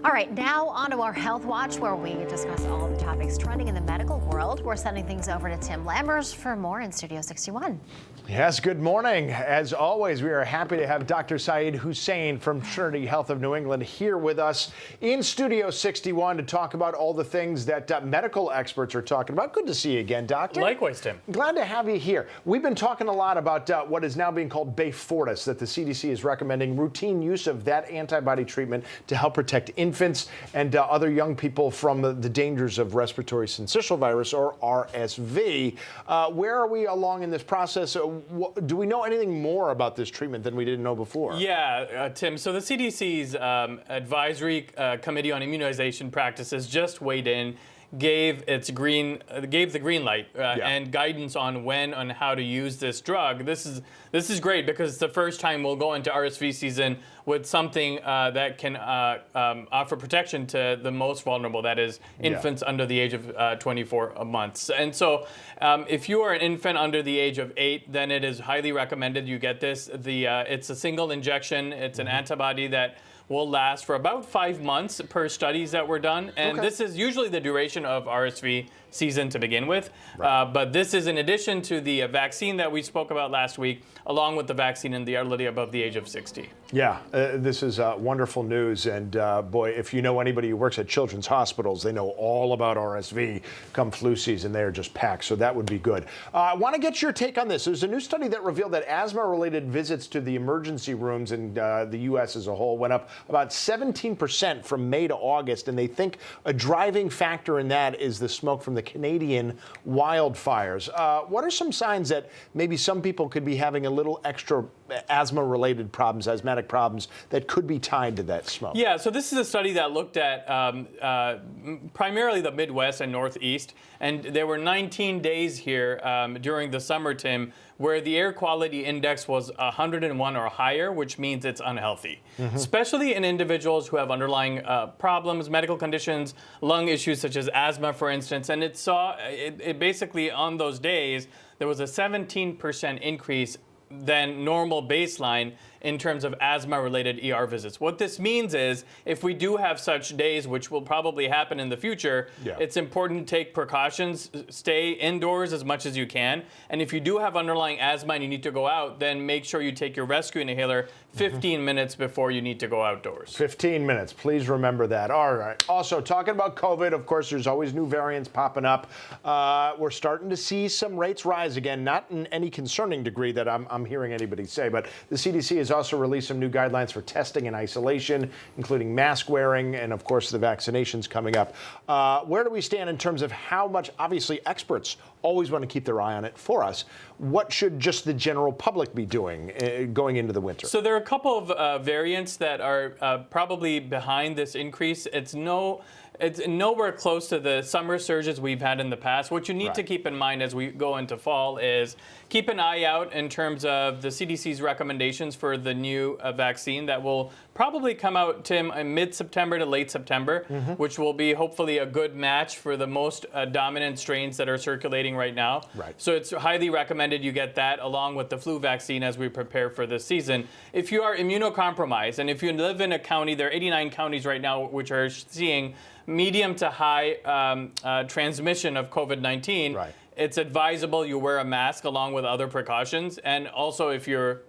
All right, now on to our Health Watch, where we discuss all the topics trending in the medical world. We're sending things over to Tim Lammers for more in Studio 61. Yes, good morning. As always, we are happy to have Dr. Syed Hussain from Trinity Health of New England here with us in Studio 61 to talk about all the things that medical experts are talking about. Good to see you again, Doctor. Likewise, Tim. Glad to have you here. We've been talking a lot about what is now being called Beyfortus, that the CDC is recommending routine use of that antibody treatment to help protect infants and other young people from the dangers of respiratory syncytial virus, or RSV. Where are we along in this process? Do we know anything more about this treatment than we didn't know before? Yeah, Tim. So the CDC's Advisory Committee on Immunization Practices just weighed in, gave the green light and guidance on when and how to use this drug. This is great because it's the first time we'll go into RSV season with something that can offer protection to the most vulnerable, that is infants under the age of 24 months. And so if you are an infant under the age of 8, then it is highly recommended you get this. It's a single injection. It's an antibody that will last for about 5 months per studies that were done. And this is usually the duration of RSV season to begin with. But this is in addition to the vaccine that we spoke about last week, along with the vaccine in the elderly above the age of 60. Yeah, this is wonderful news. And boy, if you know anybody who works at children's hospitals, they know all about RSV come flu season. They are just packed. So that would be good. I want to get your take on this. There's a new study that revealed that asthma-related visits to the emergency rooms in the U.S. as a whole went up about 17% from May to August. And they think a driving factor in that is the smoke from the Canadian wildfires. What are some signs that maybe some people could be having a little extra asthma-related problems, asthmatic problems, that could be tied to that smoke? Yeah, so this is a study that looked at primarily the Midwest and Northeast, and there were 19 days here during the summer, Tim, where the air quality index was 101 or higher, which means it's unhealthy, especially in individuals who have underlying problems, medical conditions, lung issues such as asthma, for instance. And it basically on those days, there was a 17% increase than normal baseline in terms of asthma-related ER visits. What this means is, if we do have such days, which will probably happen in the future, it's important to take precautions, stay indoors as much as you can, and if you do have underlying asthma and you need to go out, then make sure you take your rescue inhaler 15 minutes before you need to go outdoors. 15 minutes, please remember that. All right. Also, talking about COVID, of course, there's always new variants popping up. We're starting to see some rates rise again, not in any concerning degree that I'm hearing anybody say, but the CDC has also released some new guidelines for testing and isolation, including mask wearing, and of course the vaccinations coming up. Where do we stand in terms of how much, obviously experts always want to keep their eye on it for us, what should just the general public be doing going into the winter? So there are a couple of variants that are probably behind this increase. It's nowhere close to the summer surges we've had in the past. What you need to keep in mind as we go into fall is keep an eye out in terms of the CDC's recommendations for the new vaccine that will probably come out, Tim, in mid-September to late September, which will be hopefully a good match for the most dominant strains that are circulating right now. So it's highly recommended you get that along with the flu vaccine as we prepare for this season. If you are immunocompromised, and if you live in a county, there are 89 counties right now which are seeing medium to high transmission of COVID-19, it's advisable you wear a mask along with other precautions, and also if you're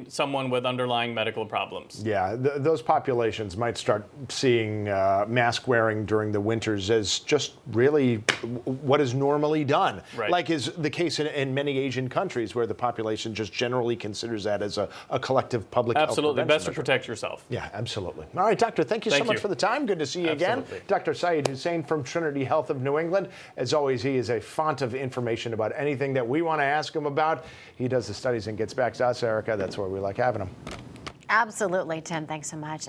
someone with underlying medical problems. Yeah, those populations might start seeing mask wearing during the winters as just really what is normally done, like is the case in many Asian countries where the population just generally considers that as a collective public health Absolutely, best to measure. protect yourself. Yeah, absolutely. All right, Doctor, thank you so much for the time. Good to see you again. Dr. Syed Hussain from Trinity Health of New England. As always, he is a font of information about anything that we want to ask him about. He does the studies and gets back to us, Erica. That's where we like having him. Absolutely, Tim. Thanks so much.